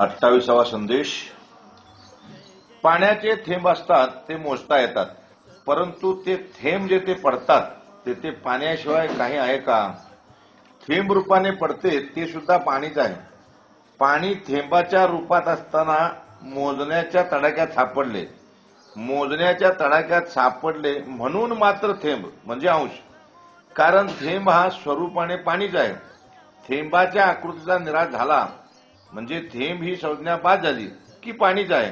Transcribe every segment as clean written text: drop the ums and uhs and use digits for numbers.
28वा संदेश. पाण्याचे थेंब असतात ते मोजता येतात, परंतु ते थेंब जे ते पडतात ते पाण्याशिवाय काही आहे का? थेंब रूपाने पडते ते सुद्धा पाणीच आहे. पाणी थेंबाच्या रूपात असताना मोजण्याच्या तडाख्यात सापडले म्हणून मात्र थेंब म्हणजे अंश. कारण थेंब हा स्वरूपाने पाणीच आहे. थेंबाच्या आकृतीचा निराश झाला म्हणजे थेंब ही संज्ञा बाद झाली की पाणीच आहे.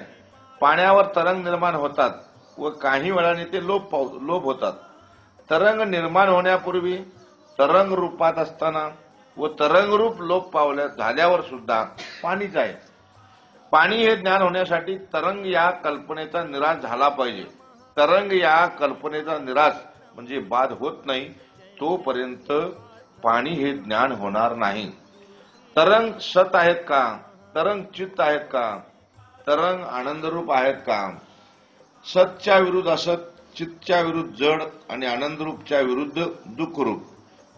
पाण्यावर तरंग निर्माण होतात व काही वेळाने ते लोप होतात. तरंग निर्माण होण्यापूर्वी तरंग रूपात असताना व तरंग रूप लोप झाल्यावर सुद्धा पाणीच आहे. पाणी हे ज्ञान होण्यासाठी तरंग या कल्पनेचा निराश झाला पाहिजे. तरंग या कल्पनेचा निराश म्हणजे बाद होत नाही तोपर्यंत पाणी हे ज्ञान होणार नाही. तरंग सत आहेत का? तरंग चित्त आहेत का? तरंग आनंदरूप आहेत का? सतच्या विरुद्ध असत, चित्तच्या विरुद्ध जड आणि आनंदरूपच्या विरुद्ध दुःखरूप.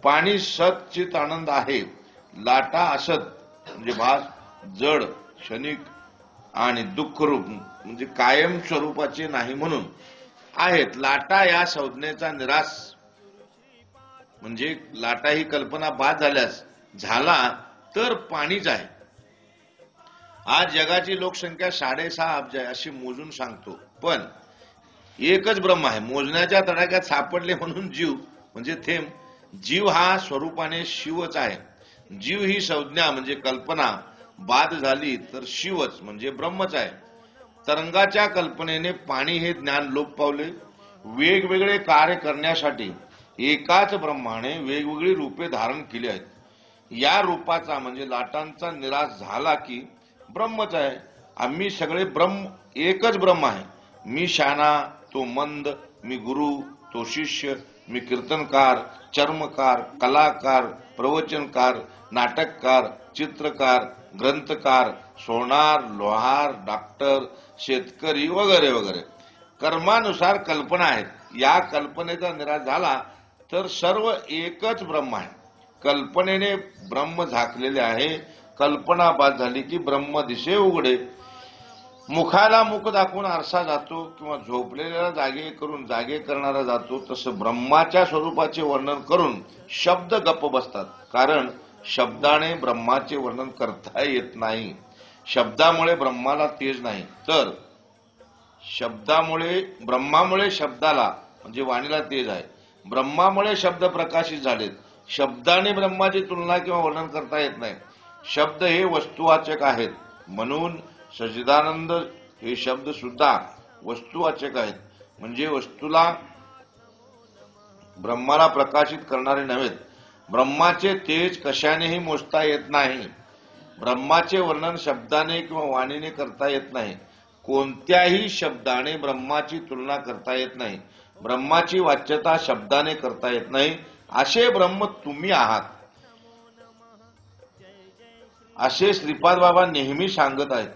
पाणी सत चित आनंद आहे. लाटा असत म्हणजे भास, जड क्षणिक आणि दुःखरूप म्हणजे कायम स्वरूपाचे नाही म्हणून आहेत. लाटा या संज्ञेचा निराश म्हणजे लाटा ही कल्पना बाद झाला तर पाणीच आहे. आज जगाची लोकसंख्या 6.5 अब्ज आहे अशी मोजून सांगतो, पण एकच ब्रह्म आहे. मोजण्याच्या तडाख्यात सापडले म्हणून जीव म्हणजे थेंब. जीव हा स्वरूपाने शिवच आहे. जीव ही संज्ञा म्हणजे कल्पना बाद झाली तर शिवच म्हणजे ब्रह्मच आहे. तरंगाच्या कल्पनेने पाणी हे ज्ञान लोप पावले. वेगवेगळे कार्य करण्यासाठी एकाच ब्रह्माने वेगवेगळी रूपे धारण केली आहेत. या रूपाचा म्हणजे लाटांचा निराश झाला की ब्रह्मच आहे. आम्ही सगळे ब्रह्म एकच ब्रह्म आहे. मी शाना, तो मंद, मी गुरु, तो शिष्य, मी कीर्तनकार, चर्मकार, कलाकार, प्रवचनकार, नाटककार, चित्रकार, ग्रंथकार, सोनार, लोहार, डॉक्टर, शेतकरी वगैरे वगैरे. कर्मानुसार कल्पना आहेत. या कल्पनेचा निराश झाला तर सर्व एकच ब्रह्म आहे. कल्पनेने ब्रह्म झाकलेले आहे. कल्पना बाद झाली की ब्रह्म दिसे उघडे. मुखाला मुख दाखवून आरसा जातो किंवा झोपलेल्याला जागे करून जागे करणारा जातो, तसं ब्रह्माच्या स्वरूपाचे वर्णन करून शब्द गप्प बसतात. कारण शब्दाने ब्रह्माचे वर्णन करता येत नाही. शब्दामुळे ब्रह्माला तेज नाही, तर ब्रह्मामुळे शब्दाला म्हणजे वाणीला तेज आहे. ब्रह्मामुळे शब्द प्रकाशित झालेत. शब्दाने ब्रह्माची तुलना किंवा वर्णन करता येत नाही. शब्द हे वस्तुवाचक आहेत. म्हणून सच्चिदानंद हे शब्द सुद्धा वस्तुवाचक आहेत. म्हणजे वस्तूला ब्रह्माला प्रकाशित करणारे नव्हेत. ब्रह्माचे तेज कशानेही मोजता येत नाही. ब्रह्माचे वर्णन शब्दाने किंवा वाणीने करता येत नाही. कोणत्याही शब्दाने ब्रह्माची तुलना करता येत नाही. ब्रह्माची वाच्यता शब्दाने करता येत नाही. असे ब्रह्म तुम्ही आहात असे श्रीपाद बाबा नेहमी सांगत आहेत.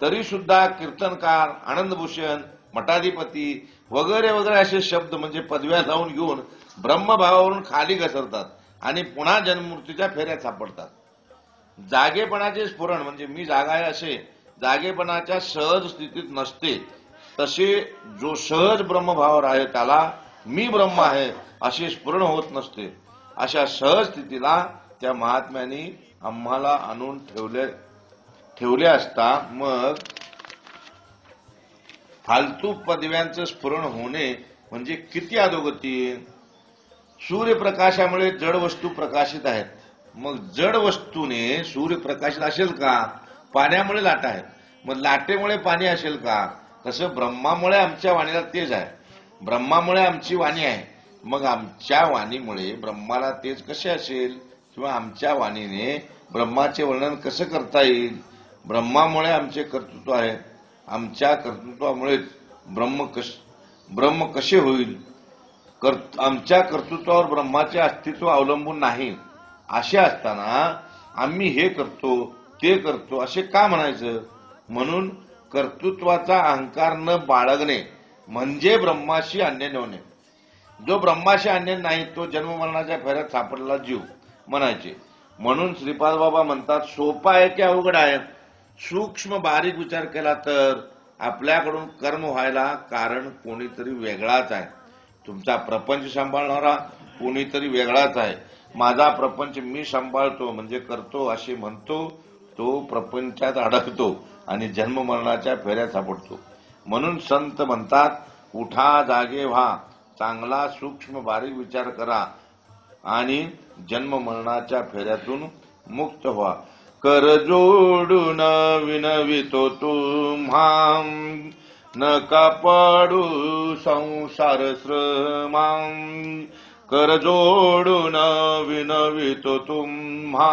तरी सुद्धा कीर्तनकार, आनंदभूषण, मठाधिपती वगैरे वगैरे असे शब्द म्हणजे पदव्या लावून घेऊन ब्रह्मभावावरून खाली घसरतात आणि पुन्हा जन्ममूर्तीच्या फेऱ्यात सापडतात. जागेपणाचे स्फुरण म्हणजे मी जागा आहे असे जागेपणाच्या सहज स्थितीत नसते. तसे जो सहज ब्रह्मभावावर आहे त्याला मी ब्रह्म आहे असे स्फुरण होत नसते. अशा सहज स्थितीला त्या महात्म्यांनी आम्हाला आणून ठेवले असता मग फालतू पदव्यांचं स्फुरण होणे म्हणजे किती अधोगती. सूर्यप्रकाशामुळे जड वस्तू प्रकाशित आहेत. मग जड वस्तूने सूर्यप्रकाशित असेल का? पाण्यामुळे लाटा आहेत, मग लाटेमुळे पाणी असेल का? तसं ब्रह्मामुळे आमच्या वाणीला तेज आहे. ब्रह्मामुळे आमची वाणी आहे. मग आमच्या वाणीमुळे ब्रह्माला तेज कसे असेल? किंवा आमच्या वाणीने ब्रह्माचे वर्णन कसं करता येईल? ब्रह्मामुळे आमचे कर्तृत्व आहे. आमच्या कर्तृत्वामुळेच ब्रह्म कसे होईल? आमच्या कर्तृत्वावर ब्रह्माचे अस्तित्व अवलंबून नाही. असे असताना आम्ही हे करतो ते करतो असे का म्हणायचं? म्हणून कर्तृत्वाचा अहंकार न बाळगणे म्हणजे ब्रह्माशी अन्य होणे. जो ब्रह्माशी अन्य नाही तो जन्ममरणाच्या फेऱ्यात सापडलेला जीव म्हणायचे. म्हणून श्रीपाद बाबा म्हणतात सोपा आहे की अवघड आहे? सूक्ष्म बारीक विचार केला तर आपल्याकडून कर्म व्हायला कारण कोणीतरी वेगळाच आहे. तुमचा प्रपंच सांभाळणारा कोणीतरी वेगळाच आहे. माझा प्रपंच मी सांभाळतो म्हणजे करतो असे म्हणतो, तो प्रपंचात अडकतो आणि जन्म मरणाच्या फेऱ्यात सापडतो. म्हणून संत म्हणतात, उठा जागे व्हा, चांगला सूक्ष्म बारीक विचार करा आणि जन्म मरणाच्या फेऱ्यातून मुक्त व्हा. कर जोडून विनवितो तुम्हा, नका पडू संसार श्रमां. कर जोडून विनवितो तुम्हा,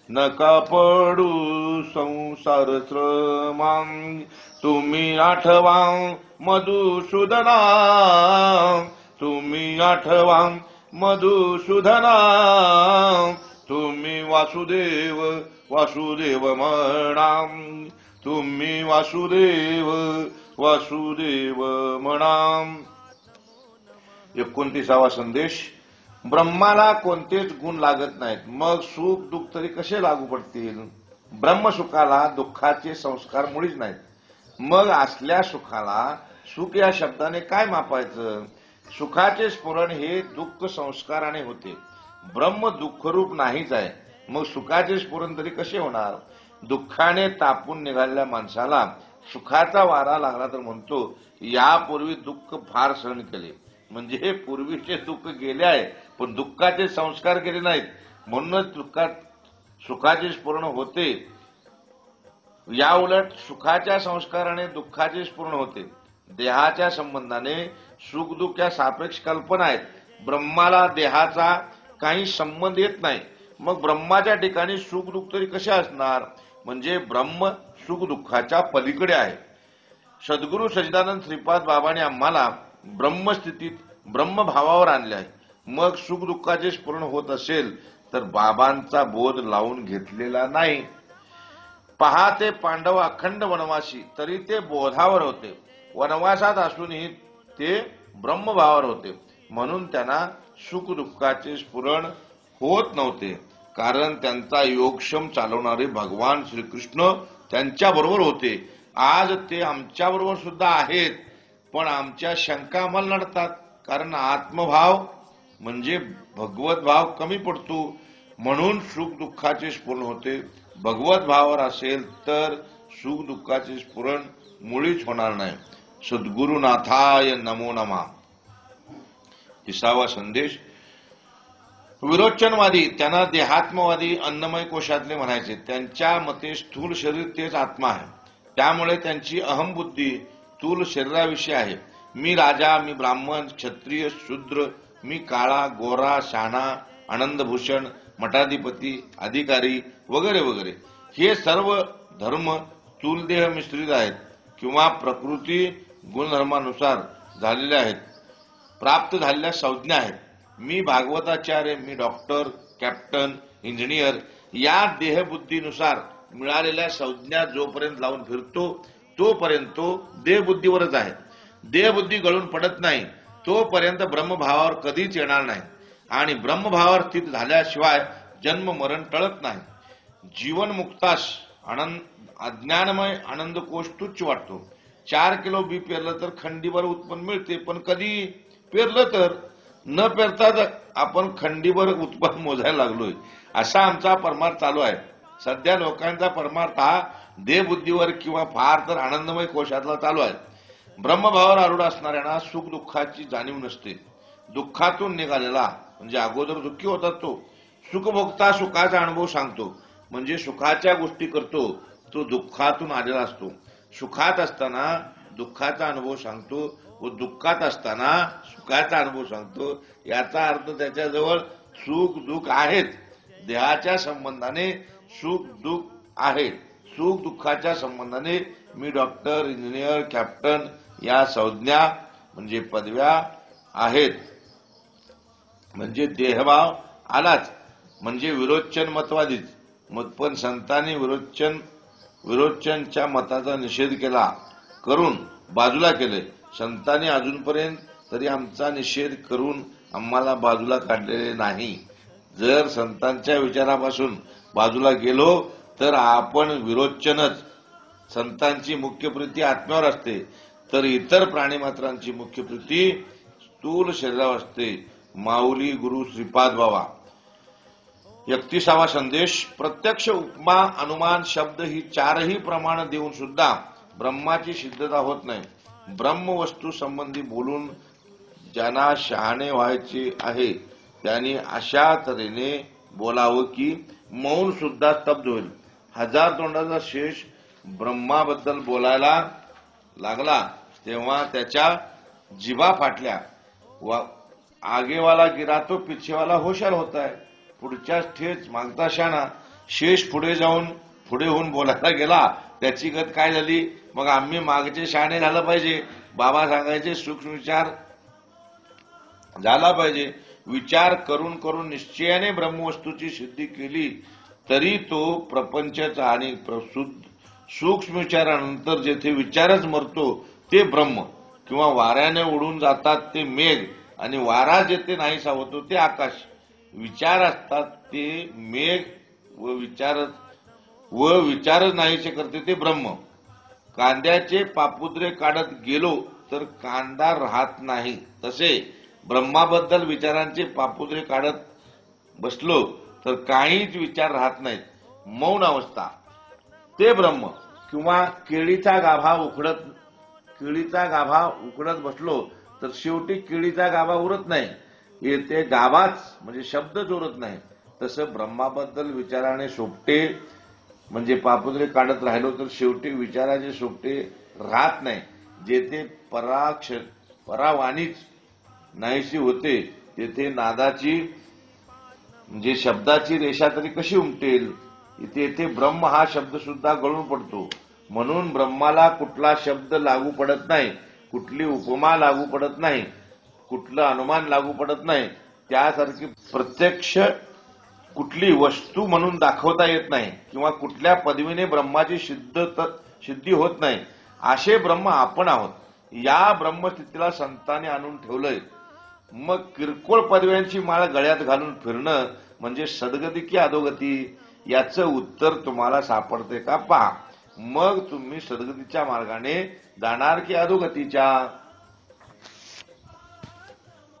नका पडू संसार श्रमां. तुम्ही आठवा मधुसूदना, तुम्ही आठवा मधुसूदना. तुम्ही वासुदेव वासुदेव म्हणा, तुम्ही वासुदेव वासुदेव म्हणा. 29वा संदेश. ब्रह्माला कोणतेच गुण लागत नाहीत, मग सुख दुःख तरी कसे लागू पडतील? ब्रह्मसुखाला दुःखाचे संस्कार मुळीच नाहीत. मग असल्या सुखाला सुख या शब्दाने काय मापायचं? सुखाचे स्फुरण हे दुःख संस्काराने होते. ब्रह्म दुःखरूप नाहीच आहे, मग सुखाचे स्फुरण तरी कसे होणार? दुःखाने तापून निघालेल्या माणसाला सुखाचा वारा लागला तर म्हणतो, यापूर्वी दुःख फार सहन केले. म्हणजे हे पूर्वीचे दुःख गेले आहे, पण दुःखाचे संस्कार केले नाहीत, म्हणूनच सुखाचे स्फुरण होते. या उलट सुखाच्या संस्काराने दुःखाचे स्फुरण होते. देहाच्या संबंधाने सुख दुःख या सापेक्ष कल्पना आहेत. ब्रह्माला देहाचा काही संबंध येत नाही, मग ब्रह्माच्या ठिकाणी सुख दुःख तरी कसे असणार? म्हणजे ब्रह्म सुख दुःखाच्या पलीकडे आहे. सद्गुरू सच्चिदानंद श्रीपाद बाबांनी आम्हाला ब्रह्मस्थितीत ब्रह्मभावावर आणले आहे. मग सुख दुःखाचे स्फुरण होत असेल तर बाबांचा बोध लावून घेतलेला नाही. पहा, ते पांडव अखंड वनवासी तरी ते बोधावर होते. वनवासात असूनही ते ब्रह्मभावावर होते, म्हणून त्यांना सुख दुःखाचे स्फुरण होत नव्हते. कारण त्यांचा योगक्षम चालवणारे भगवान श्रीकृष्ण त्यांच्या बरोबर होते. आज ते आमच्या बरोबर सुद्धा आहेत, पण आमच्या शंका आम्हाला नडतात. कारण आत्मभाव म्हणजे भगवत भाव कमी पडतो, म्हणून सुख दुःखाचे स्फुरण होते. भगवत भावावर असेल तर सुख दुःखाचे स्फुरण मुळीच होणार नाही. सद्गुरुनाथाय नमो नमः. 30वा संदेश. विरोचनवादी त्यांना देहात्मवादी अन्नमय कोशातले म्हणायचे. त्यांच्या मते स्थूल शरीर तेच आत्मा आहे. त्यामुळे त्यांची अहमबुद्धी स्थूल शरीराविषयी आहे. मी राजा, मी ब्राह्मण, क्षत्रिय, शूद्र, मी काळा, गोरा, शहाणा, आनंदभूषण, मठाधिपती, अधिकारी वगैरे वगैरे, हे सर्व धर्म स्थूल देह मिश्रित आहेत किंवा प्रकृती गुणधर्मानुसार झालेले आहेत, प्राप्त झालेल्या संज्ञा आहेत. मी भागवताचार्य, मी डॉक्टर, कॅप्टन, इंजिनियर या देहबुद्धीनुसार मिळालेल्या संज्ञा जोपर्यंत लावून फिरतो तोपर्यंत तो देहबुद्धीवरच आहे. देहबुद्धी गळून पडत नाही तोपर्यंत ब्रह्मभावावर कधीच येणार नाही आणि ब्रह्मभावावर स्थित झाल्याशिवाय जन्म मरण टळत नाही. जीवनमुक्तास अज्ञानमय आनंदकोश तुच्छ वाटतो. 4 किलो बी पेरलं तर खंडीभर उत्पन्न मिळते, पण कधी पेरलं तर न पेरता आपण खंडीभर उत्पन्न मोजायला लागलोय. असा आमचा परमार्थ चालू आहे. सध्या लोकांचा परमार्थ हा देहबुद्धीवर किंवा फार तर आनंदमय कोशातला चालू आहे. ब्रह्मभावावर आरूढ असणाऱ्यांना सुख दुःखाची जाणीव नसते. दुःखातून निघालेला म्हणजे अगोदर दुःखी होता तो सुखभोगता सुखाचा अनुभव सांगतो. म्हणजे सुखाच्या गोष्टी करतो तो दुःखातून आलेला असतो. सुखात असताना दुःखाचा अनुभव सांगतो व दुःखात असताना सुखाचा अनुभव सांगतो. याचा अर्थ त्याच्याजवळ सुख दुःख आहेत. देहाच्या संबंधाने सुख दुःख आहेत. सुख दुःखाच्या संबंधाने मी डॉक्टर, इंजिनियर, कॅप्टन या संज्ञा म्हणजे पदव्या आहेत. म्हणजे देहभाव आलाच म्हणजे विरोचन मतवादीच. पण संतांनी विरोचनच्या मताचा निषेध केला करून बाजूला केले. संतांनी अजूनपर्यंत तरी आमचा निषेध करून आम्हाला बाजूला काढलेले नाही. जर संतांच्या विचारापासून बाजूला गेलो तर आपण विरोचनच संतांची मुख्य प्रीती आत्म्यावर असते, तर इतर प्राणीमात्रांची मुख्य प्रीती स्थूल शरीरावर असते. माऊली गुरु श्रीपाद बाबा. 31वा संदेश. प्रत्यक्ष, उपमा, अनुमान, शब्द ही चारही प्रमाण देऊन सुद्धा ब्रह्माची सिद्धता होत नाही. ब्रह्मवस्तू संबंधी बोलून ज्यांना शहाणे व्हायचे आहे त्यांनी अशा तऱ्हेने बोलावं की मौन सुद्धा स्तब्ध होईल. हजार तोंडाचा शेष ब्रह्माबद्दल बोलायला लागला तेव्हा त्याच्या जिभा फाटल्या. आगेवाला गिरा तो पिछेवाला होशार होता है. पुढच्याच ठेच मागता शाना. शेष पुढे होऊन बोलायला गेला, त्याची गत काय झाली. मग आम्ही मागचे शहाणे झालं पाहिजे. बाबा सांगायचे सूक्ष्म विचार झाला पाहिजे. विचार करून करून निश्चयाने ब्रह्मवस्तूची सिद्धी केली तरी तो प्रपंचाचा आणि सूक्ष्म विचारानंतर जेथे विचारच मरतो ते ब्रह्म, किंवा वाऱ्याने उडून जातात ते मेघ, आणि वारा जेथे नाहीसा होतो ते आकाश. विचार असतात ते मेघ व विचारच नाहीसे करते ते ब्रह्म. कांद्याचे पापुद्रे काढत गेलो तर कांदा राहत नाही, तसे ब्रह्माबद्दल विचारांचे पापुद्रे काढत बसलो तर काहीच विचार राहत नाहीत. मौन अवस्था ते ब्रह्म. किंवा केळीचा गाभा उकडत बसलो तर शेवटी केळीचा गाभा उरत नाही, येथे गाभाच म्हणजे शब्दच उरत नाही. तसं ब्रह्माबद्दल विचाराने सोपटे म्हणजे पापुद्रे काढत राहिलो तर शेवटी विचाराचे सोपटे राहत नाही. जेथे परावाणीच नाहीशी होते तेथे नादाची म्हणजे शब्दाची रेषा तरी कशी उमटेल. येथे ब्रह्म हा शब्द सुद्धा गळून पडतो. म्हणून ब्रह्माला कुठला शब्द लागू पडत नाही, कुठली उपमा लागू पडत नाही, कुठलं अनुमान लागू पडत नाही. त्यासारखी प्रत्यक्ष कुठली वस्तू म्हणून दाखवता येत नाही, किंवा कुठल्या पदवीने ब्रह्माची सिद्धी होत नाही. असे ब्रह्म आपण आहोत. या ब्रह्मस्थितीला संतांनी आणून ठेवलंय. मग किरकोळ पदव्यांची माळ गळ्यात घालून फिरणं म्हणजे सद्गती की अधोगती, याचं उत्तर तुम्हाला सापडते का पहा. मग तुम्ही सद्गतीच्या मार्गाने जाणार की अधोगतीच्या.